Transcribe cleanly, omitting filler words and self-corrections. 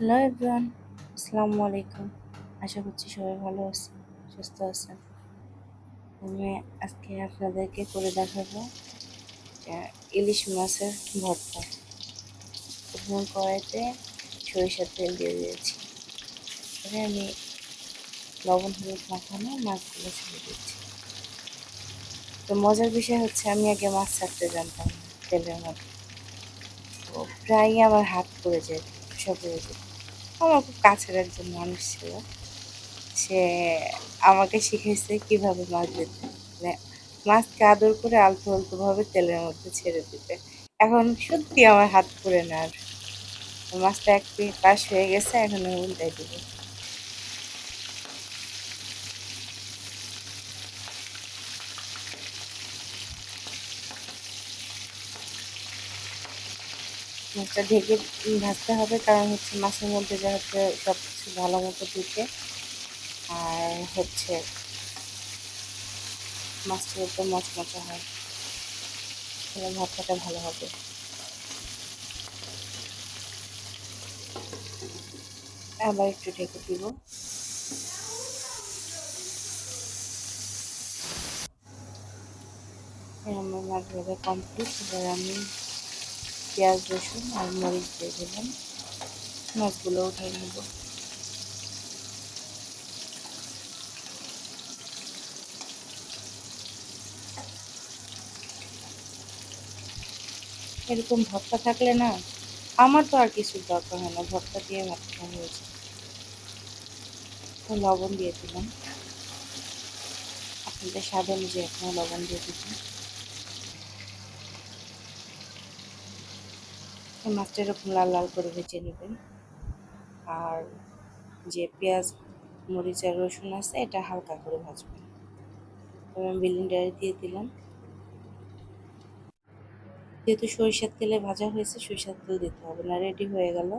Hello everyone, আসসালামু আলাইকুম। আশা করছি সবাই ভালো আছেন, সুস্থ আছেন। আমি আজকে আপনাদেরকে করে দেখাবো যে ইলিশ মাছের ভর্তা। প্রথমে কড়াইতে সরিষার তেল দিয়ে দিয়েছি। এবারে আমি লবণ হলুদ মাখানো মাছগুলো ছেড়ে দিচ্ছি। তো মজার বিষয় হচ্ছে আমি আগে মাছ ছাড়তে জানতাম না তেলের মধ্যে। তো প্রায়ই আমার হাত পড়ে যেত, খোসা পড়ে যেত। আমার খুব কাছের একজন মানুষ ছিল, সে আমাকে শিখাইছে কিভাবে মাছ দিতে, মানে মাছকে আদর করে আলতো আলতো ভাবে তেলের মধ্যে ছেড়ে দিতে। এখন সত্যি আমার হাত পুড়ে না আর। মাছটা এক পাশ হয়ে গেছে, এখন আমি উল্টাই দিব। মাছটা ঢেকে ভাজতে হবে, কারণ হচ্ছে মাছের মধ্যে যাতে সব কিছু ভালো মতো ঢুকে, আর হচ্ছে মাছটা যাতে মচমচা হয়, তাহলে ভর্তাটা ভালো হবে। আবার একটু ঢেকে দিব। আমার মাছ ভাজা কমপ্লিট। এবার আমি পেঁয়াজ রসুন আর মরিচ দিয়ে দিলাম, মাছগুলো উঠিয়ে নেব। এরকম ভর্তা থাকলে না, আমার তো আর কিছুর দরকার হয় না, ভর্তা দিয়ে ভাত খাওয়া হয়েছে। তো লবণ দিয়ে দিলাম, আপনাদের স্বাদ অনুযায়ী আপনারা লবণ দিয়ে দিবেন। মাছটা এরকম লাল লাল করে ভেজে নেবেন। আর যে পেঁয়াজ মরিচ আর রসুন আছে, এটা হালকা করে ভাজবেন। আমি ব্লেন্ডারে দিয়ে দিলাম। যেহেতু সরিষার তেলে ভাজা হয়েছে, সরিষার তেল দিতে হবে না। রেডি হয়ে গেল